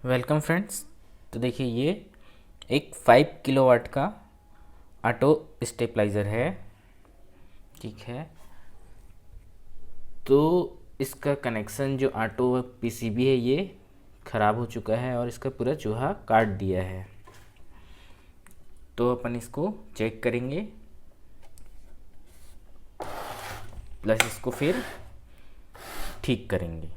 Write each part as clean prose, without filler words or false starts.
Welcome friends. तो देखिए, ये एक 5 किलोवाट का ऑटो स्टेबलाइज़र है। ठीक है, तो इसका कनेक्शन जो ऑटो पीसीबी है ये ख़राब हो चुका है और इसका पूरा चूहा काट दिया है। तो अपन इसको चेक करेंगे, प्लस इसको फिर ठीक करेंगे।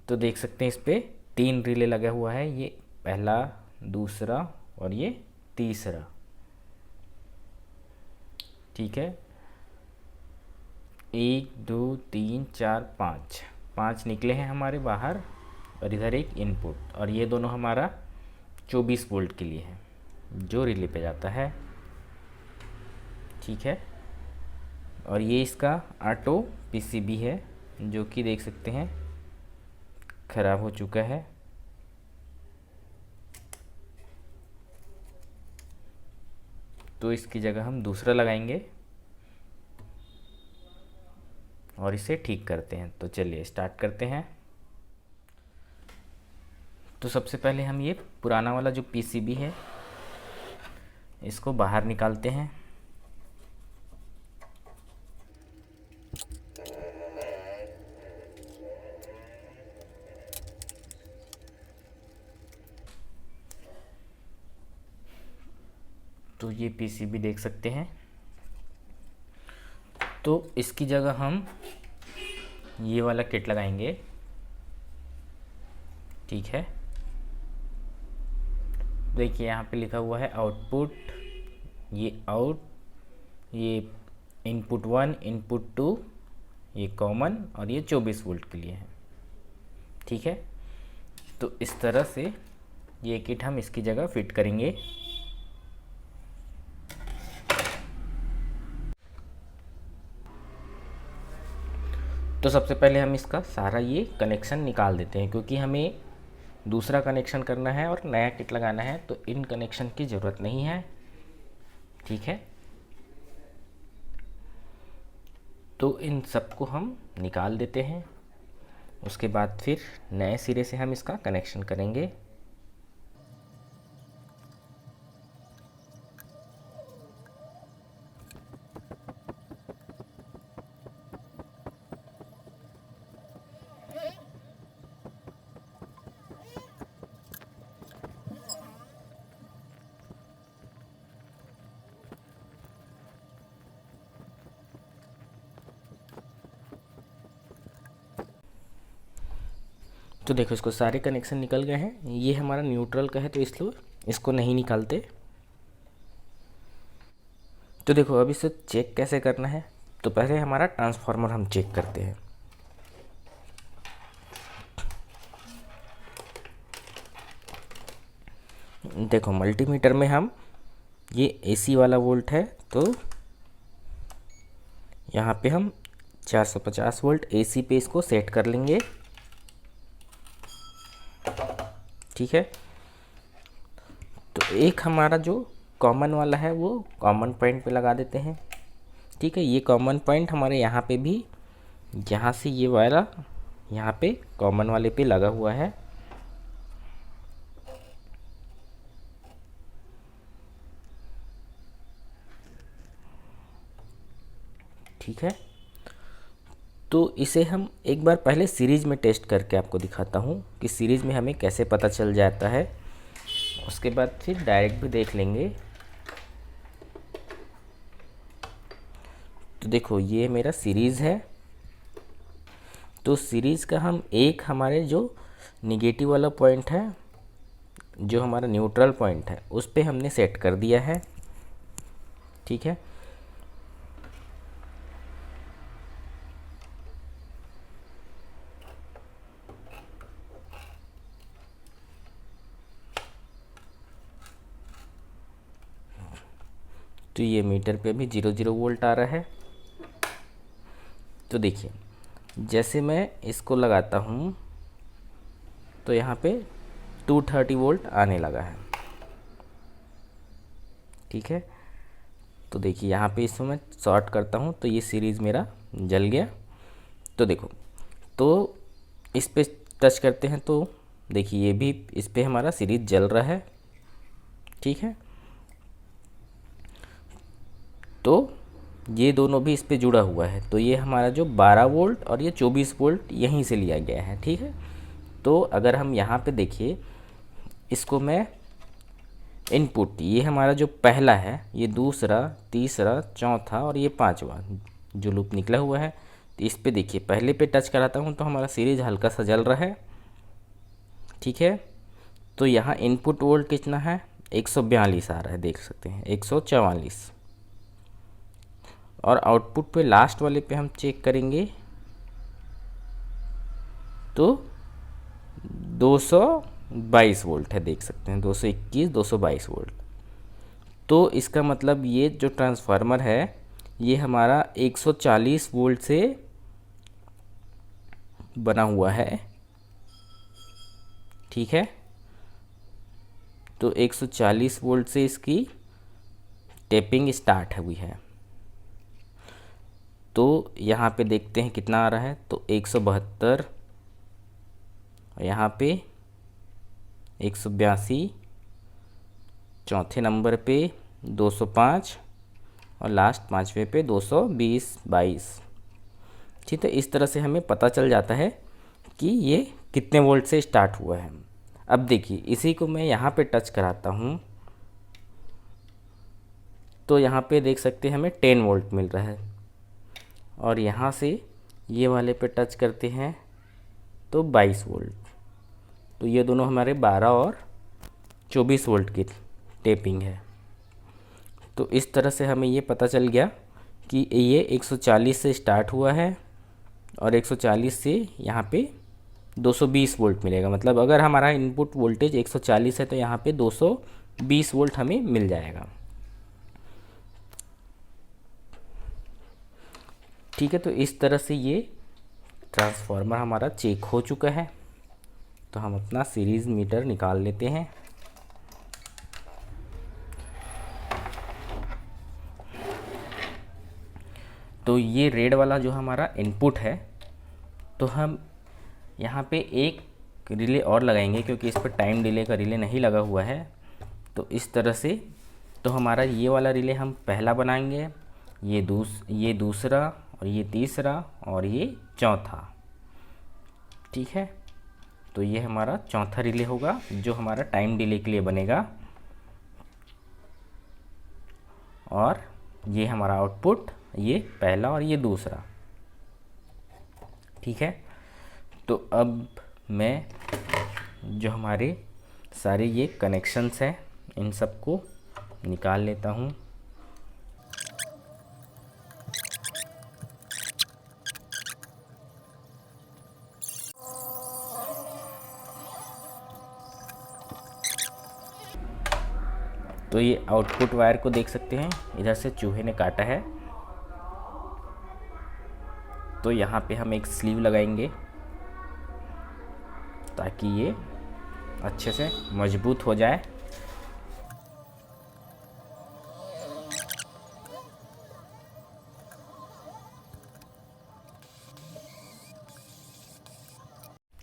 तो देख सकते हैं इस पर 3 रिले लगा हुआ है, ये पहला, दूसरा और ये तीसरा। ठीक है, 1 2 3 4 5 5 निकले हैं हमारे बाहर और इधर एक इनपुट, और ये दोनों हमारा 24 वोल्ट के लिए है जो रिले पे जाता है। ठीक है, और ये इसका ऑटो पीसीबी है जो कि देख सकते हैं ख़राब हो चुका है। तो इसकी जगह हम दूसरा लगाएंगे और इसे ठीक करते हैं। तो चलिए स्टार्ट करते हैं। तो सबसे पहले हम ये पुराना वाला जो पीसीबी है इसको बाहर निकालते हैं। तो ये पीसीबी देख सकते हैं। तो इसकी जगह हम ये वाला किट लगाएंगे। ठीक है, देखिए यहाँ पे लिखा हुआ है आउटपुट, ये आउट, ये इनपुट 1, इनपुट 2, ये कॉमन, और ये 24 वोल्ट के लिए है। ठीक है, तो इस तरह से ये किट हम इसकी जगह फिट करेंगे। तो सबसे पहले हम इसका सारा ये कनेक्शन निकाल देते हैं, क्योंकि हमें दूसरा कनेक्शन करना है और नया किट लगाना है, तो इन कनेक्शन की ज़रूरत नहीं है। ठीक है, तो इन सबको हम निकाल देते हैं। उसके बाद फिर नए सिरे से हम इसका कनेक्शन करेंगे। तो देखो, इसको सारे कनेक्शन निकल गए हैं। ये हमारा न्यूट्रल का है तो इसलिए इसको नहीं निकालते। तो देखो, अब इसे चेक कैसे करना है। तो पहले हमारा ट्रांसफार्मर हम चेक करते हैं। देखो, मल्टीमीटर में हम ये एसी वाला वोल्ट है, तो यहाँ पे हम 450 वोल्ट एसी पे इसको सेट कर लेंगे। ठीक है, तो एक हमारा जो कॉमन वाला है वो कॉमन पॉइंट पे लगा देते हैं। ठीक है, ये कॉमन पॉइंट हमारे यहाँ पे भी, यहाँ से ये वाला यहाँ पे कॉमन वाले पे लगा हुआ है। ठीक है, तो इसे हम एक बार पहले सीरीज़ में टेस्ट करके आपको दिखाता हूँ कि सीरीज़ में हमें कैसे पता चल जाता है। उसके बाद फिर डायरेक्ट भी देख लेंगे। तो देखो, ये मेरा सीरीज़ है। तो सीरीज़ का हम एक हमारे जो निगेटिव वाला पॉइंट है, जो हमारा न्यूट्रल पॉइंट है, उस पे हमने सेट कर दिया है। ठीक है, तो ये मीटर पे अभी 0 वोल्ट आ रहा है। तो देखिए, जैसे मैं इसको लगाता हूँ तो यहाँ पे 230 वोल्ट आने लगा है। ठीक है। तो देखिए यहाँ पे इसको मैं शॉर्ट करता हूँ तो ये सीरीज़ मेरा जल गया। तो देखो, तो इस पे टच करते हैं तो देखिए ये भी इस पे हमारा सीरीज़ जल रहा है, ठीक है। तो ये दोनों भी इस पे जुड़ा हुआ है, तो ये हमारा जो 12 वोल्ट और ये 24 वोल्ट यहीं से लिया गया है, ठीक है। तो अगर हम यहाँ पे देखिए, इसको मैं इनपुट, ये हमारा जो पहला है, ये दूसरा, तीसरा, चौथा और ये पांचवा जो लूप निकला हुआ है, तो इस पे देखिए पहले पे टच कराता हूँ तो हमारा सीरीज हल्का सा जल रहा है, ठीक है। तो यहाँ इनपुट वोल्ट कितना है, 142 आ रहा है, देख सकते हैं 144। और आउटपुट पे लास्ट वाले पे हम चेक करेंगे तो 222 वोल्ट है, देख सकते हैं 221, 222 वोल्ट। तो इसका मतलब ये जो ट्रांसफार्मर है ये हमारा 140 वोल्ट से बना हुआ है, ठीक है। तो 140 वोल्ट से इसकी टेपिंग स्टार्ट हुई है। तो यहाँ पे देखते हैं कितना आ रहा है, तो 172, यहाँ पे 182, चौथे नंबर पे 205 और लास्ट पाँचवें पे 222। ठीक है, इस तरह से हमें पता चल जाता है कि ये कितने वोल्ट से स्टार्ट हुआ है। अब देखिए इसी को मैं यहाँ पे टच कराता हूँ तो यहाँ पे देख सकते हैं हमें 10 वोल्ट मिल रहा है, और यहाँ से ये वाले पे टच करते हैं तो 22 वोल्ट। तो ये दोनों हमारे 12 और 24 वोल्ट की टेपिंग है। तो इस तरह से हमें ये पता चल गया कि ये 140 से स्टार्ट हुआ है और 140 से यहाँ पे 220 वोल्ट मिलेगा। मतलब अगर हमारा इनपुट वोल्टेज 140 है तो यहाँ पे 220 वोल्ट हमें मिल जाएगा। ठीक है, तो इस तरह से ये ट्रांसफार्मर हमारा चेक हो चुका है। तो हम अपना सीरीज़ मीटर निकाल लेते हैं। तो ये रेड वाला जो हमारा इनपुट है, तो हम यहाँ पे एक रिले और लगाएंगे क्योंकि इस पर टाइम डिले का रिले नहीं लगा हुआ है। तो इस तरह से तो हमारा ये वाला रिले हम पहला बनाएंगे, ये दूसरा और ये तीसरा और ये चौथा। ठीक है, तो ये हमारा चौथा रिले होगा जो हमारा टाइम डिले के लिए बनेगा, और ये हमारा आउटपुट, ये पहला और ये दूसरा। ठीक है, तो अब मैं जो हमारे सारे ये कनेक्शंस हैं इन सबको निकाल लेता हूँ। तो ये आउटपुट वायर को देख सकते हैं, इधर से चूहे ने काटा है। तो यहाँ पे हम एक स्लीव लगाएंगे ताकि ये अच्छे से मजबूत हो जाए।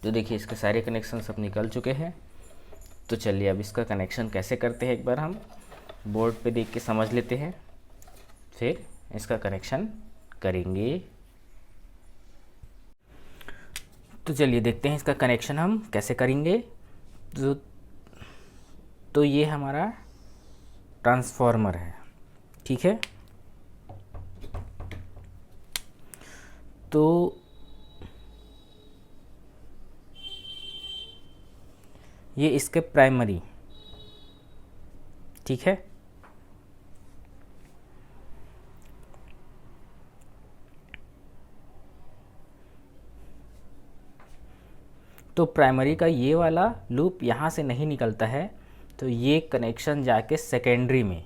तो देखिए इसके सारे कनेक्शन सब निकल चुके हैं। तो चलिए अब इसका कनेक्शन कैसे करते हैं एक बार हम बोर्ड पे देख के समझ लेते हैं, फिर इसका कनेक्शन करेंगे। तो चलिए देखते हैं इसका कनेक्शन हम कैसे करेंगे। तो ये हमारा ट्रांसफार्मर है, ठीक है। तो ये इसके प्राइमरी, ठीक है। तो प्राइमरी का ये वाला लूप यहाँ से नहीं निकलता है, तो ये कनेक्शन जाके सेकेंडरी में,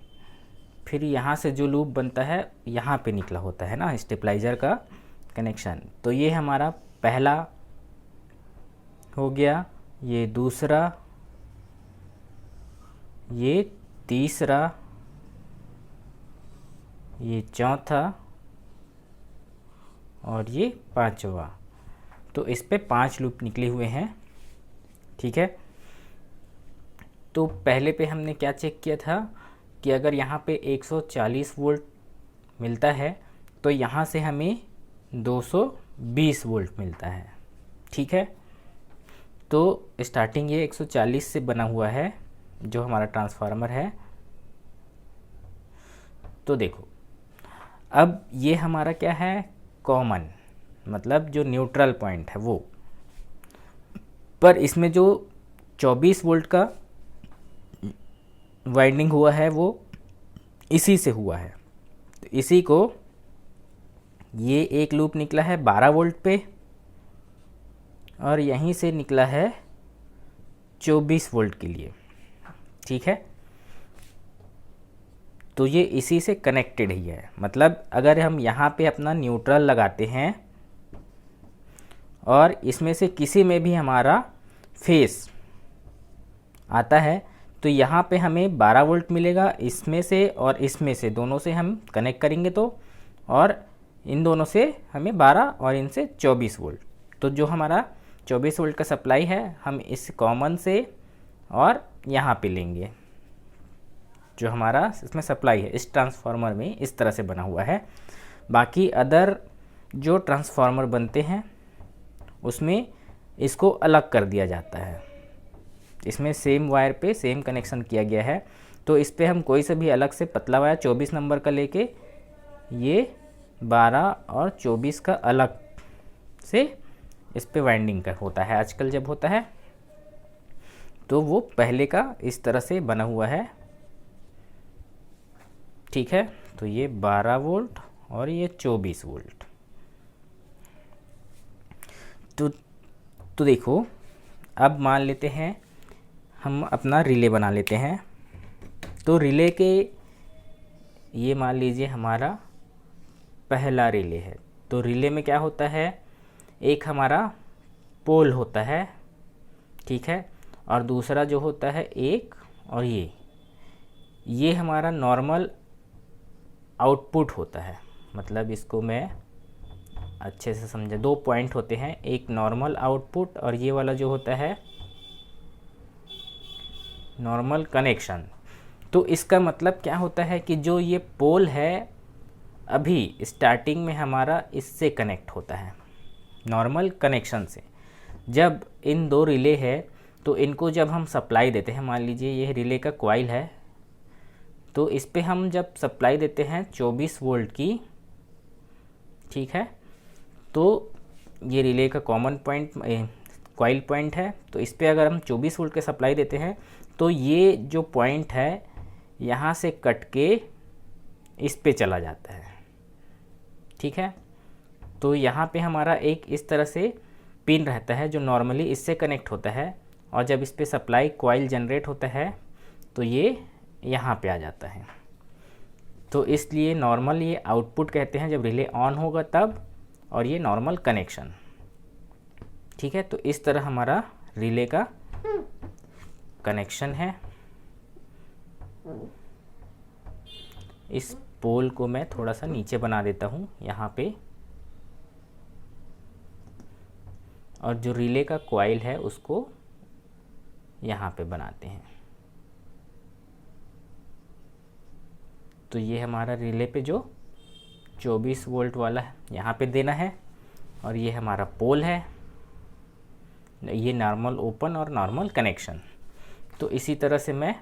फिर यहाँ से जो लूप बनता है यहाँ पे निकला होता है ना स्टेबलाइज़र का कनेक्शन। तो ये हमारा पहला हो गया, ये दूसरा, ये तीसरा ये चौथा और ये पांचवा। तो इस पे 5 लूप निकले हुए हैं। ठीक है, तो पहले पे हमने क्या चेक किया था कि अगर यहाँ पे 140 वोल्ट मिलता है तो यहाँ से हमें 220 वोल्ट मिलता है। ठीक है, तो स्टार्टिंग ये 140 से बना हुआ है जो हमारा ट्रांसफार्मर है। तो देखो, अब ये हमारा क्या है, कॉमन, मतलब जो न्यूट्रल पॉइंट है वो, पर इसमें जो 24 वोल्ट का वाइंडिंग हुआ है वो इसी से हुआ है। तो इसी को, ये एक लूप निकला है 12 वोल्ट पे और यहीं से निकला है 24 वोल्ट के लिए। ठीक है, तो ये इसी से कनेक्टेड ही है। मतलब अगर हम यहाँ पे अपना न्यूट्रल लगाते हैं और इसमें से किसी में भी हमारा फेस आता है तो यहाँ पे हमें 12 वोल्ट मिलेगा इसमें से, और इसमें से दोनों से हम कनेक्ट करेंगे तो, और इन दोनों से हमें 12 और इनसे 24 वोल्ट। तो जो हमारा 24 वोल्ट का सप्लाई है हम इस कॉमन से और यहाँ पे लेंगे। जो हमारा इसमें सप्लाई है इस ट्रांसफार्मर में इस तरह से बना हुआ है। बाकी अदर जो ट्रांसफार्मर बनते हैं उसमें इसको अलग कर दिया जाता है। इसमें सेम वायर पे सेम कनेक्शन किया गया है, तो इस पे हम कोई से भी अलग से पतला वायर 24 नंबर का लेके ये 12 और 24 का अलग से इस पे वाइंडिंग का होता है। आजकल जब होता है तो वो पहले का इस तरह से बना हुआ है। ठीक है, तो ये 12 वोल्ट और ये 24 वोल्ट। तो देखो, अब मान लेते हैं हम अपना रिले बना लेते हैं। तो रिले के, ये मान लीजिए हमारा पहला रिले है। तो रिले में क्या होता है, एक हमारा पोल होता है, ठीक है, और दूसरा जो होता है एक, और ये हमारा नॉर्मल आउटपुट होता है। मतलब इसको मैं अच्छे से समझे, 2 पॉइंट होते हैं, एक नॉर्मल आउटपुट और ये वाला जो होता है नॉर्मल कनेक्शन। तो इसका मतलब क्या होता है कि जो ये पोल है अभी स्टार्टिंग में हमारा इससे कनेक्ट होता है, नॉर्मल कनेक्शन से। जब इन 2 रिले है तो इनको जब हम सप्लाई देते हैं, मान लीजिए ये रिले का कॉइल है, तो इस पे हम जब सप्लाई देते हैं 24 वोल्ट की, ठीक है, तो ये रिले का कॉमन पॉइंट कॉइल पॉइंट है, तो इस पे अगर हम 24 वोल्ट के सप्लाई देते हैं तो ये जो पॉइंट है यहाँ से कट के इस पे चला जाता है। ठीक है, तो यहाँ पे हमारा एक इस तरह से पिन रहता है जो नॉर्मली इससे कनेक्ट होता है, और जब इस पे सप्लाई कॉइल जनरेट होता है तो ये यहाँ पे आ जाता है। तो इसलिए नॉर्मल ये आउटपुट कहते हैं जब रिले ऑन होगा तब, और ये नॉर्मल कनेक्शन। ठीक है, तो इस तरह हमारा रिले का कनेक्शन है। इस पोल को मैं थोड़ा सा नीचे बना देता हूँ यहाँ पे, और जो रिले का कॉइल है उसको यहाँ पे बनाते हैं। तो ये हमारा रिले पे जो 24 वोल्ट वाला है यहाँ पे देना है, और ये हमारा पोल है, ये नॉर्मल ओपन और नॉर्मल कनेक्शन। तो इसी तरह से मैं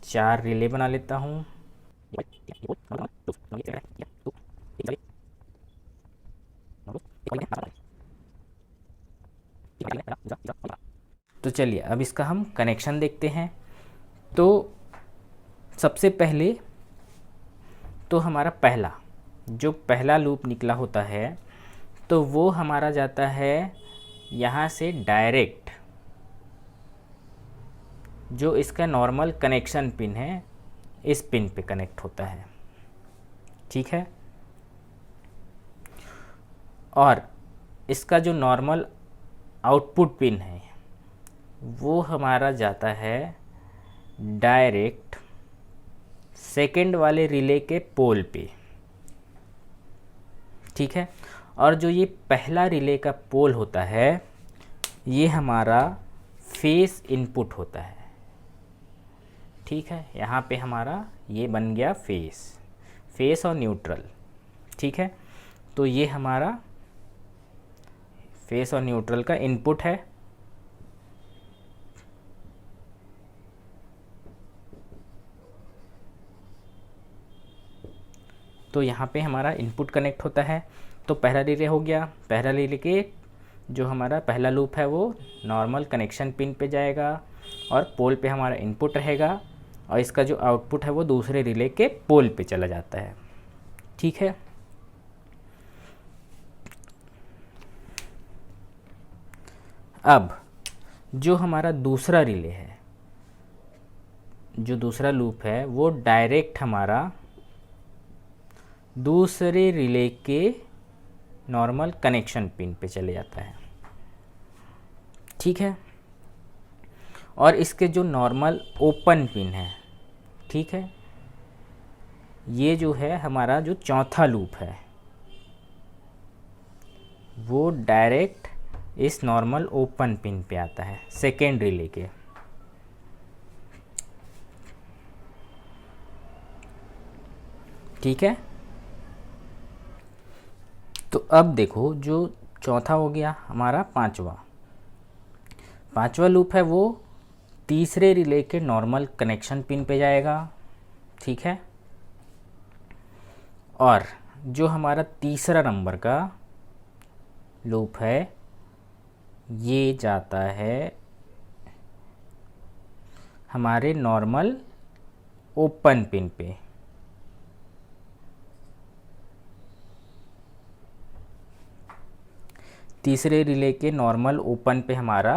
4 रिले बना लेता हूँ। तो चलिए अब इसका हम कनेक्शन देखते हैं। तो सबसे पहले तो हमारा पहला लूप निकला होता है तो वो हमारा जाता है यहाँ से डायरेक्ट, जो इसका नॉर्मल कनेक्शन पिन है इस पिन पे कनेक्ट होता है। ठीक है, और इसका जो नॉर्मल आउटपुट पिन है वो हमारा जाता है डायरेक्ट सेकेंड वाले रिले के पोल पे, ठीक है। और जो ये पहला रिले का पोल होता है ये हमारा फेस इनपुट होता है, ठीक है। यहाँ पे हमारा ये बन गया फेस और न्यूट्रल, ठीक है। तो ये हमारा फेस और न्यूट्रल का इनपुट है। तो यहाँ पे हमारा इनपुट कनेक्ट होता है। तो पहला रिले हो गया, पहला रिले के जो हमारा पहला लूप है वो नॉर्मल कनेक्शन पिन पे जाएगा और पोल पे हमारा इनपुट रहेगा और इसका जो आउटपुट है वो दूसरे रिले के पोल पे चला जाता है, ठीक है। अब जो हमारा दूसरा रिले है, जो दूसरा लूप है वो डायरेक्ट हमारा दूसरे रिले के नॉर्मल कनेक्शन पिन पे चले जाता है, ठीक है। और इसके जो नॉर्मल ओपन पिन है, ठीक है, ये जो है हमारा जो चौथा लूप है वो डायरेक्ट इस नॉर्मल ओपन पिन पे आता है सेकेंड रिले के, ठीक है। तो अब देखो जो चौथा हो गया हमारा पांचवा लूप है वो तीसरे रिले के नॉर्मल कनेक्शन पिन पे जाएगा, ठीक है। और जो हमारा तीसरा नंबर का लूप है ये जाता है हमारे नॉर्मल ओपन पिन पे, तीसरे रिले के नॉर्मल ओपन पे हमारा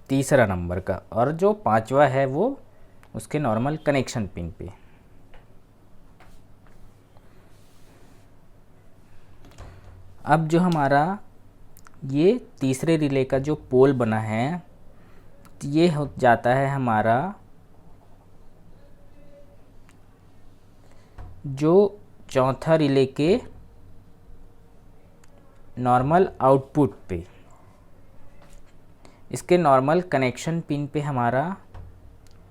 तीसरा नंबर का, और जो पांचवा है वो उसके नॉर्मल कनेक्शन पिन पे। अब जो हमारा ये तीसरे रिले का जो पोल बना है ये हो जाता है हमारा जो चौथा रिले के नॉर्मल आउटपुट पे, इसके नॉर्मल कनेक्शन पिन पे हमारा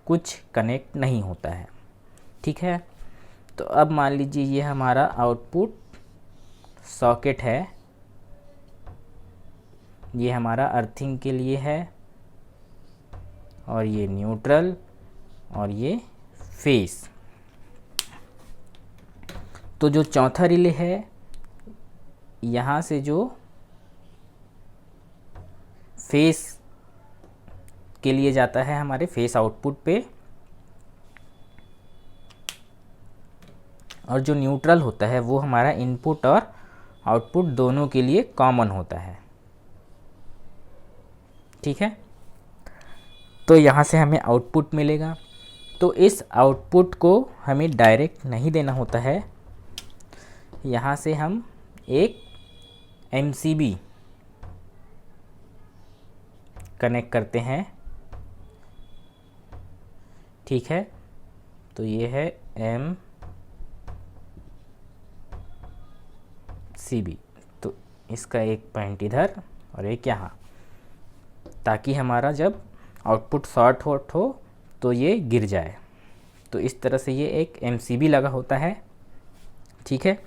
कुछ कनेक्ट नहीं होता है, ठीक है। तो अब मान लीजिए ये हमारा आउटपुट सॉकेट है, ये हमारा अर्थिंग के लिए है और ये न्यूट्रल और ये फेस। तो जो चौथा रिले है यहाँ से जो फेस के लिए जाता है हमारे फेस आउटपुट पे, और जो न्यूट्रल होता है वो हमारा इनपुट और आउटपुट दोनों के लिए कॉमन होता है, ठीक है। तो यहाँ से हमें आउटपुट मिलेगा। तो इस आउटपुट को हमें डायरेक्ट नहीं देना होता है, यहाँ से हम एक MCB कनेक्ट करते हैं, ठीक है। तो ये है MCB, तो इसका एक पॉइंट इधर और एक यहाँ, ताकि हमारा जब आउटपुट शॉर्ट हो तो ये गिर जाए। तो इस तरह से ये एक MCB लगा होता है, ठीक है।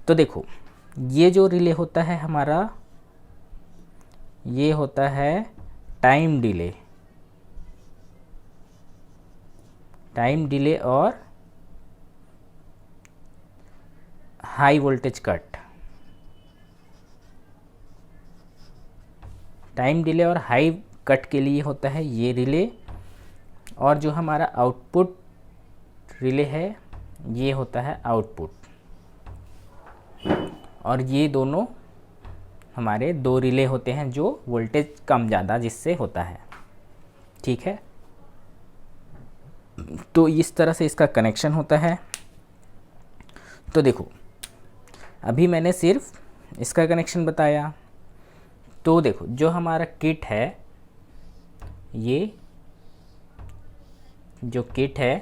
तो देखो ये जो रिले होता है हमारा ये होता है टाइम डिले और high voltage cut. Time delay और हाई कट के लिए होता है ये रिले, और जो हमारा आउटपुट रिले है ये होता है आउटपुट। और ये दोनों हमारे दो रिले होते हैं जो वोल्टेज कम ज़्यादा जिससे होता है, ठीक है। तो इस तरह से इसका कनेक्शन होता है। तो देखो अभी मैंने सिर्फ इसका कनेक्शन बताया। तो देखो जो हमारा किट है, ये जो किट है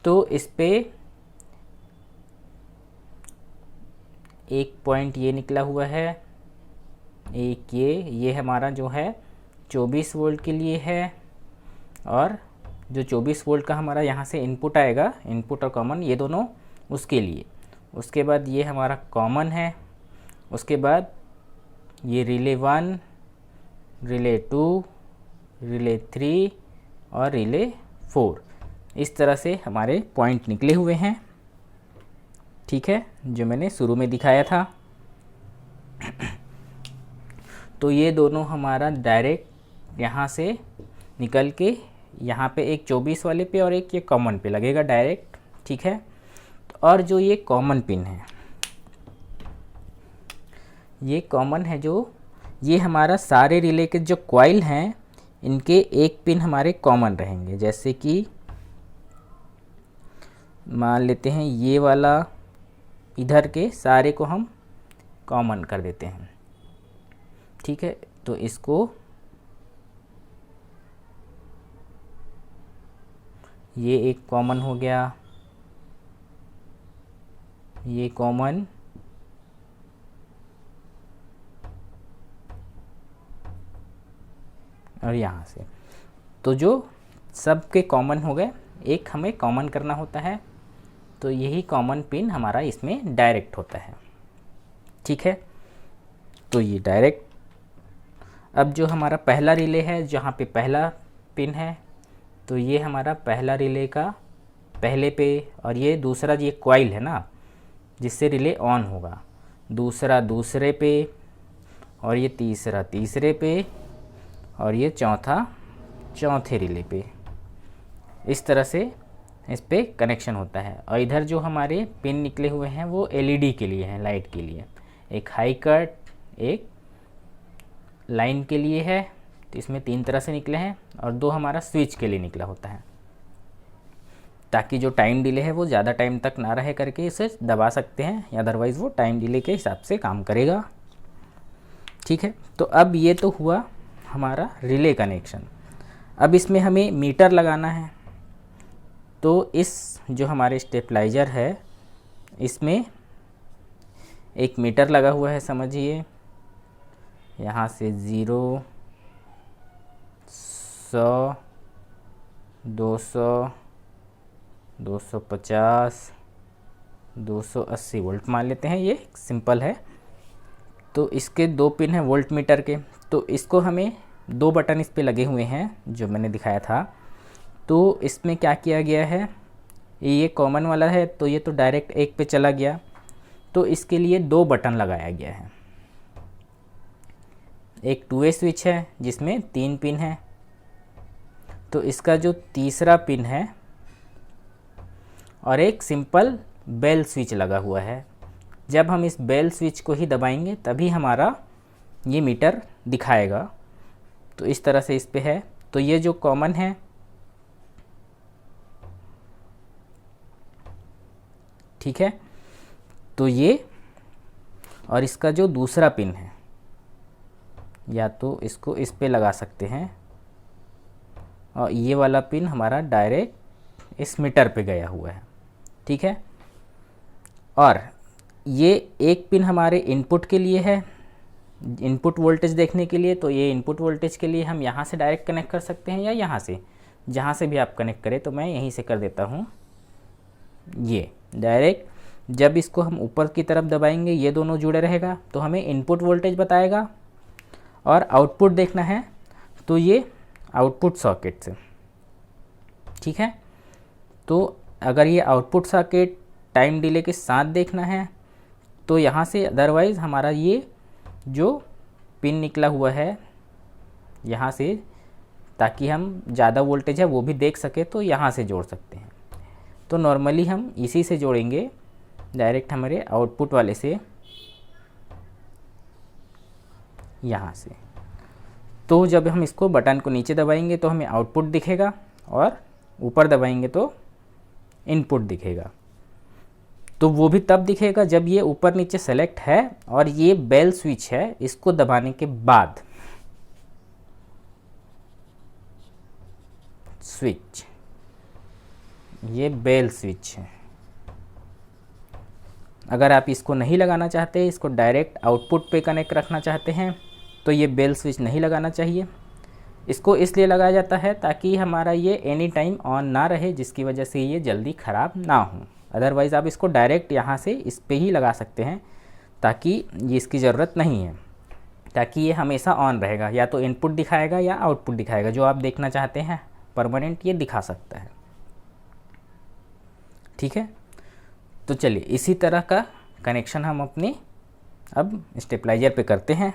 तो इस पे एक पॉइंट ये निकला हुआ है, एक ये हमारा जो है 24 वोल्ट के लिए है, और जो 24 वोल्ट का हमारा यहाँ से इनपुट आएगा, इनपुट और कॉमन ये दोनों उसके लिए। उसके बाद ये हमारा कॉमन है, उसके बाद ये रिले 1, रिले 2, रिले 3 और रिले 4, इस तरह से हमारे पॉइंट निकले हुए हैं। ठीक है, जो मैंने शुरू में दिखाया था। तो ये दोनों हमारा डायरेक्ट यहाँ से निकल के यहाँ पे एक 24 वाले पे और एक ये कॉमन पे लगेगा डायरेक्ट। ठीक है, और जो ये कॉमन पिन है, ये कॉमन है, जो ये हमारा सारे रिले के जो कॉइल हैं इनके एक पिन हमारे कॉमन रहेंगे। जैसे कि मान लेते हैं ये वाला, इधर के सारे को हम कॉमन कर देते हैं। ठीक है, तो इसको ये एक कॉमन हो गया, ये कॉमन, और यहाँ से, तो जो सब के कॉमन हो गए, एक हमें कॉमन करना होता है, तो यही कॉमन पिन हमारा इसमें डायरेक्ट होता है। ठीक है, तो ये डायरेक्ट। अब जो हमारा पहला रिले है, जहाँ पे पहला पिन है, तो ये हमारा पहला रिले का पहले पे, और ये दूसरा ये कॉइल है ना जिससे रिले ऑन होगा, दूसरा दूसरे पे, और ये तीसरा तीसरे पे, और ये चौथा चौथे रिले पे। इस तरह से इस पे कनेक्शन होता है। और इधर जो हमारे पिन निकले हुए हैं वो एलईडी के लिए हैं, लाइट के लिए। एक हाई कट, एक लाइन के लिए है, तो इसमें 3 तरह से निकले हैं, और 2 हमारा स्विच के लिए निकला होता है, ताकि जो टाइम डिले है वो ज़्यादा टाइम तक ना रहे करके इसे दबा सकते हैं, या अदरवाइज़ वो टाइम डिले के हिसाब से काम करेगा। ठीक है, तो अब ये तो हुआ हमारा रिले कनेक्शन। अब इसमें हमें मीटर लगाना है, तो इस जो हमारे स्टेबलाइज़र है इसमें एक मीटर लगा हुआ है, समझिए। यहाँ से 0, 100, 200, 250, 280 वोल्ट मान लेते हैं, ये सिंपल है। तो इसके 2 पिन हैं वोल्ट मीटर के, तो इसको हमें 2 बटन इस पे लगे हुए हैं जो मैंने दिखाया था। तो इसमें क्या किया गया है, ये कॉमन वाला है, तो ये तो डायरेक्ट एक पे चला गया, तो इसके लिए 2 बटन लगाया गया है। एक 2 वे स्विच है जिसमें 3 पिन है, तो इसका जो तीसरा पिन है, और एक सिंपल बेल स्विच लगा हुआ है। जब हम इस बेल स्विच को ही दबाएंगे तभी हमारा ये मीटर दिखाएगा। तो इस तरह से इस पे है। तो ये जो कॉमन है, ठीक है, तो ये, और इसका जो दूसरा पिन है, या तो इसको इस पे लगा सकते हैं, और ये वाला पिन हमारा डायरेक्ट इस मीटर पे गया हुआ है। ठीक है, और ये एक पिन हमारे इनपुट के लिए है, इनपुट वोल्टेज देखने के लिए। तो ये इनपुट वोल्टेज के लिए हम यहाँ से डायरेक्ट कनेक्ट कर सकते हैं, या यहाँ से, जहाँ से भी आप कनेक्ट करें। तो मैं यहीं से कर देता हूँ, ये डायरेक्ट। जब इसको हम ऊपर की तरफ दबाएंगे ये दोनों जुड़े रहेगा, तो हमें इनपुट वोल्टेज बताएगा। और आउटपुट देखना है तो ये आउटपुट सॉकेट से, ठीक है। तो अगर ये आउटपुट सॉकेट टाइम डिले के साथ देखना है तो यहाँ से, अदरवाइज़ हमारा ये जो पिन निकला हुआ है यहाँ से, ताकि हम ज़्यादा वोल्टेज है वो भी देख सके, तो यहाँ से जोड़ सकते हैं। तो नॉर्मली हम इसी से जोड़ेंगे, डायरेक्ट हमारे आउटपुट वाले से, यहाँ से। तो जब हम इसको बटन को नीचे दबाएंगे तो हमें आउटपुट दिखेगा, और ऊपर दबाएंगे तो इनपुट दिखेगा। तो वो भी तब दिखेगा जब ये ऊपर नीचे सेलेक्ट है और ये बेल स्विच है, इसको दबाने के बाद स्विच ये बेल स्विच है। अगर आप इसको नहीं लगाना चाहते, इसको डायरेक्ट आउटपुट पे कनेक्ट रखना चाहते हैं, तो ये बेल स्विच नहीं लगाना चाहिए। इसको इसलिए लगाया जाता है ताकि हमारा ये एनी टाइम ऑन ना रहे, जिसकी वजह से ये जल्दी ख़राब ना हो। अदरवाइज़ आप इसको डायरेक्ट यहाँ से इस पे ही लगा सकते हैं, ताकि ये इसकी ज़रूरत नहीं है, ताकि ये हमेशा ऑन रहेगा। या तो इनपुट दिखाएगा या आउटपुट दिखाएगा, जो आप देखना चाहते हैं परमानेंट ये दिखा सकता है। ठीक है, तो चलिए इसी तरह का कनेक्शन हम अपने अब स्टेबलाइजर पे करते हैं।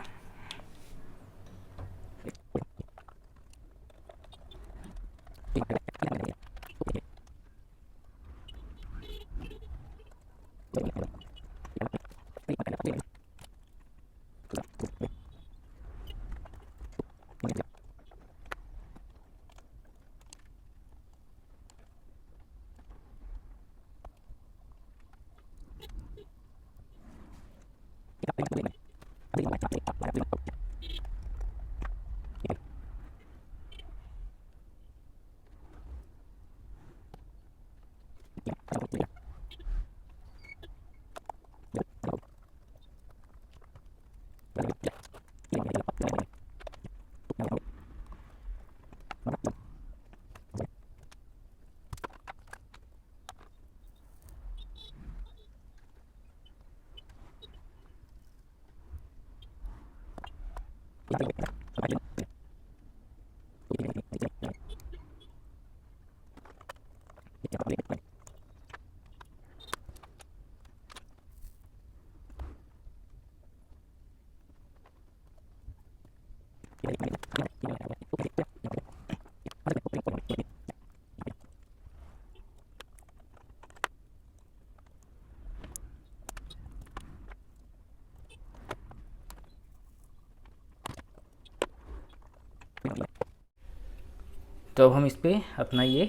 तो अब हम इस पर अपना ये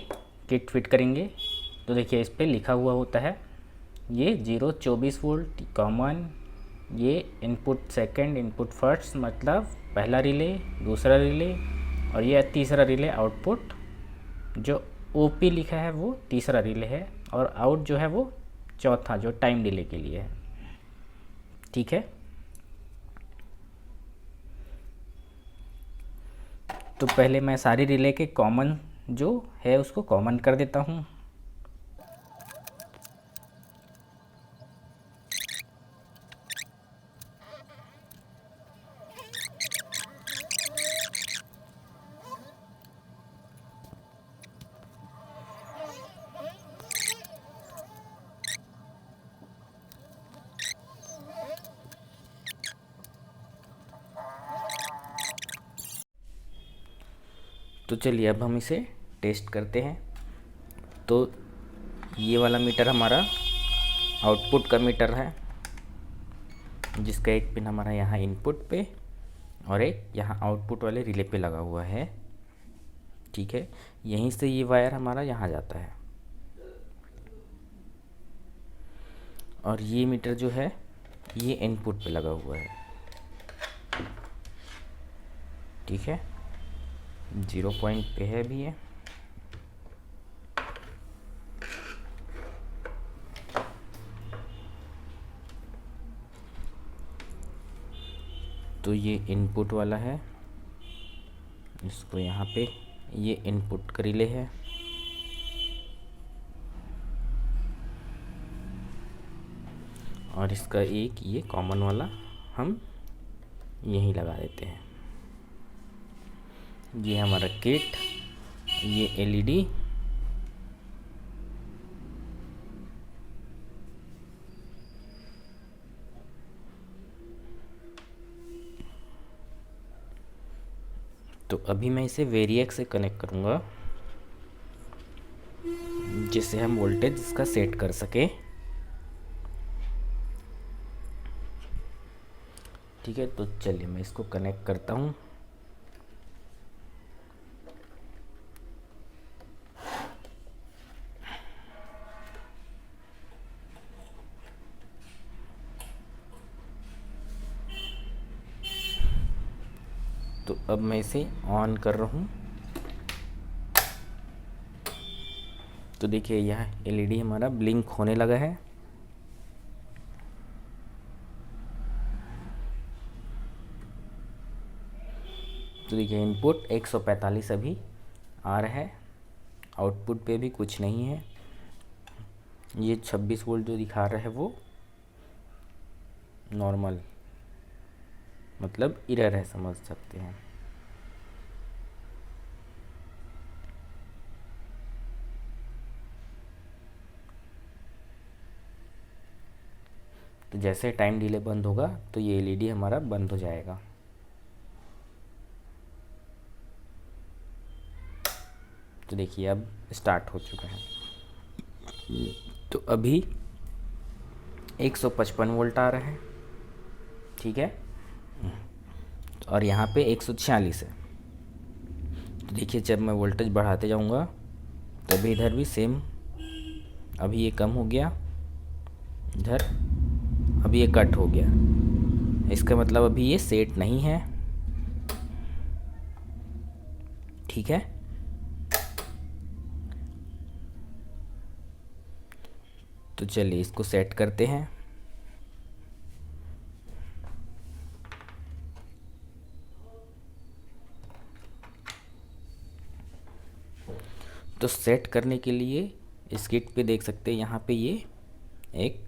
किट फिट करेंगे। तो देखिए इस पर लिखा हुआ होता है ये 0-24 वोल्ट कॉमन, ये इनपुट सेकंड, इनपुट फर्स्ट मतलब पहला रिले, दूसरा रिले, और ये तीसरा रिले आउटपुट। जो ओपी लिखा है वो तीसरा रिले है, और आउट जो है वो चौथा, जो टाइम डिले के लिए है। ठीक है, तो पहले मैं सारी रिले के कॉमन जो है उसको कॉमन कर देता हूँ। तो चलिए अब हम इसे टेस्ट करते हैं। तो ये वाला मीटर हमारा आउटपुट का मीटर है, जिसका एक पिन हमारा यहाँ इनपुट पे और एक यहाँ आउटपुट वाले रिले पे लगा हुआ है। ठीक है, यहीं से ये वायर हमारा यहाँ जाता है, और ये मीटर जो है ये इनपुट पे लगा हुआ है। ठीक है, 0 पॉइंट पे है भी ये। तो ये इनपुट वाला है, इसको यहाँ पे, ये इनपुट का रिले है। और इसका एक ये कॉमन वाला हम यहीं लगा देते हैं। ये हमारा किट, ये एलईडी, तो अभी मैं इसे वेरिएक से कनेक्ट करूँगा, जिससे हम वोल्टेज इसका सेट कर सके। ठीक है, तो चलिए मैं इसको कनेक्ट करता हूँ। तो अब मैं इसे ऑन कर रहा हूँ। तो देखिए यह एलईडी हमारा ब्लिंक होने लगा है। तो देखिए इनपुट 145 अभी आ रहा है, आउटपुट पे भी कुछ नहीं है। ये 26 वोल्ट जो दिखा रहा है वो नॉर्मल मतलब एरर है, समझ सकते हैं। तो जैसे टाइम डिले बंद होगा तो ये एलईडी हमारा बंद हो जाएगा। तो देखिए अब स्टार्ट हो चुका है। तो अभी 155 वोल्ट आ रहा है, ठीक है, और यहाँ पे 146 है। तो देखिए जब मैं वोल्टेज बढ़ाते जाऊँगा तभी इधर भी सेम, अभी ये कम हो गया, इधर अभी ये कट हो गया। इसका मतलब अभी ये सेट नहीं है, ठीक है। तो चलिए इसको सेट करते हैं। तो सेट करने के लिए इस किट पे देख सकते हैं यहाँ पे ये एक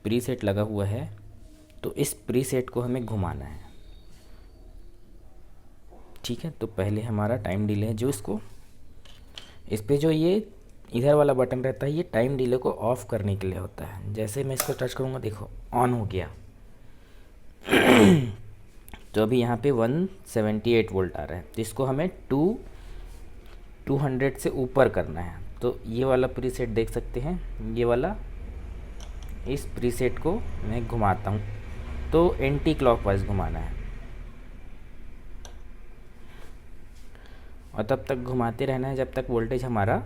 प्रीसेट लगा हुआ है। तो इस प्रीसेट को हमें घुमाना है, ठीक है। तो पहले हमारा टाइम डिले है जो इसको, इस पे जो ये इधर वाला बटन रहता है ये टाइम डिले को ऑफ करने के लिए होता है। जैसे मैं इसको टच करूँगा देखो ऑन हो गया। तो अभी यहाँ पे 178 वोल्ट आ रहा है, तो इसको हमें 200 से ऊपर करना है। तो ये वाला प्रीसेट देख सकते हैं, ये वाला, इस प्रीसेट को मैं घुमाता हूँ तो एंटी क्लॉकवाइज घुमाना है और तब तक घुमाते रहना है जब तक वोल्टेज हमारा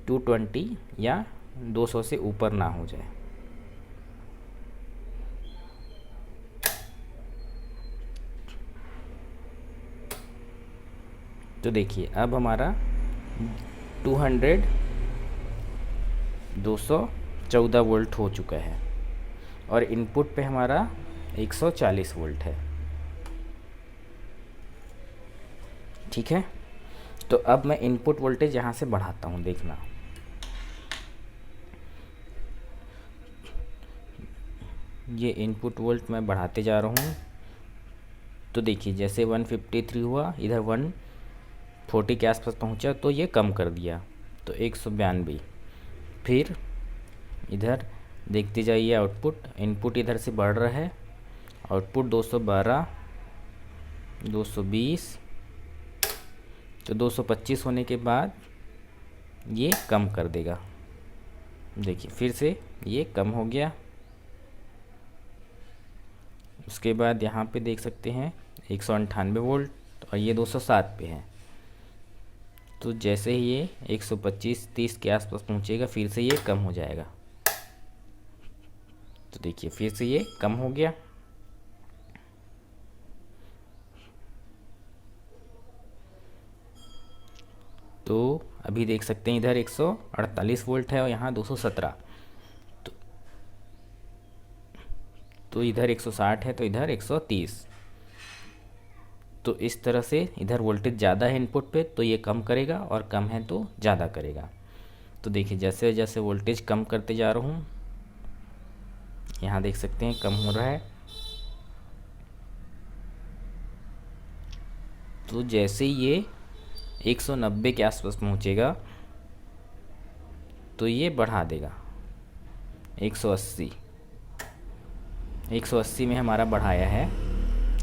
220 या 200 से ऊपर ना हो जाए। तो देखिए अब हमारा 200 214 वोल्ट हो चुका है और इनपुट पे हमारा 140 वोल्ट है, ठीक है। तो अब मैं इनपुट वोल्टेज यहाँ से बढ़ाता हूँ, देखना। ये इनपुट वोल्ट मैं बढ़ाते जा रहा हूँ। तो देखिए जैसे 153 हुआ, इधर 140 के आसपास पहुँचा तो ये कम कर दिया, तो 192। फिर इधर देखते जाइए आउटपुट, इनपुट इधर से बढ़ रहा है, आउटपुट 212, 220, तो 225 होने के बाद ये कम कर देगा। देखिए फिर से ये कम हो गया। उसके बाद यहाँ पे देख सकते हैं 198 वोल्ट और ये 207 पे है। तो जैसे ही ये 125-30 के आसपास पहुँचेगा फिर से ये कम हो जाएगा। तो देखिए फिर से ये कम हो गया। तो अभी देख सकते हैं इधर 148 वोल्ट है और यहाँ 217। तो इधर 160 है तो इधर 130। तो इस तरह से इधर वोल्टेज ज़्यादा है इनपुट पे तो ये कम करेगा और कम है तो ज़्यादा करेगा। तो देखिए जैसे जैसे वोल्टेज कम करते जा रहा हूँ, यहाँ देख सकते हैं कम हो रहा है। तो जैसे ये 190 के आसपास पहुँचेगा तो ये बढ़ा देगा 180। 180 में हमारा बढ़ाया है,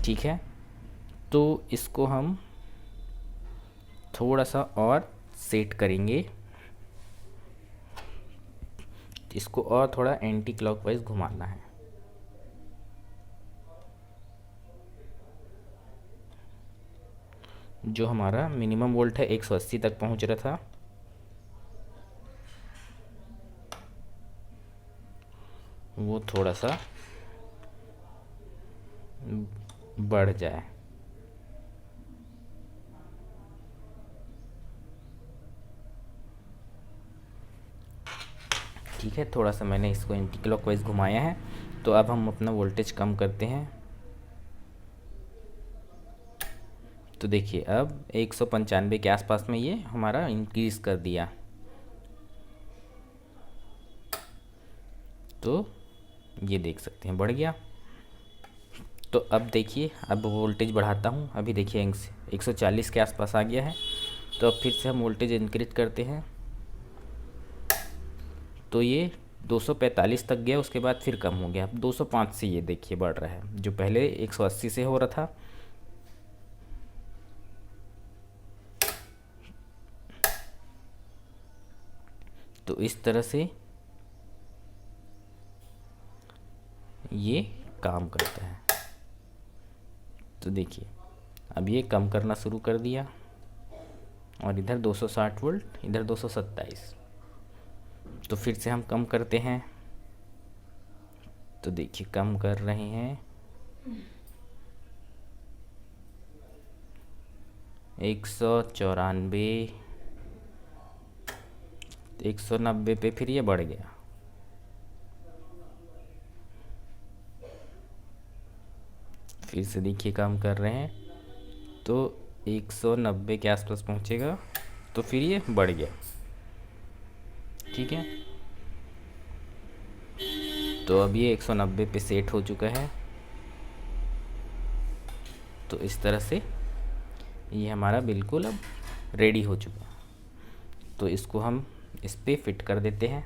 ठीक है। तो इसको हम थोड़ा सा और सेट करेंगे, इसको और थोड़ा एंटी क्लॉकवाइज घुमाना है। जो हमारा मिनिमम वोल्ट है 180 तक पहुंच रहा था, वो थोड़ा सा बढ़ जाए। ठीक है, थोड़ा सा मैंने इसको एंटी क्लॉकवाइज घुमाया है। तो अब हम अपना वोल्टेज कम करते हैं। तो देखिए अब 195 के आसपास में ये हमारा इंक्रीज़ कर दिया। तो ये देख सकते हैं बढ़ गया। तो अब देखिए, अब वोल्टेज बढ़ाता हूँ। अभी देखिए 140 के आसपास आ गया है। तो अब फिर से हम वोल्टेज इंक्रीज करते हैं। तो ये 245 तक गया, उसके बाद फिर कम हो गया। अब 205 से ये देखिए बढ़ रहा है, जो पहले 180 से हो रहा था। तो इस तरह से ये काम करता है। तो देखिए अब ये कम करना शुरू कर दिया, और इधर 260 वोल्ट, इधर 227। तो फिर से हम कम करते हैं। तो देखिए कम कर रहे हैं, 194, 190 पे फिर ये बढ़ गया। फिर से देखिए कम कर रहे हैं, तो 190 के आसपास पहुंचेगा, तो फिर ये बढ़ गया। ठीक है, तो अब ये 190 पे सेट हो चुका है। तो इस तरह से ये हमारा बिल्कुल अब रेडी हो चुका है। तो इसको हम इस पे फिट कर देते हैं।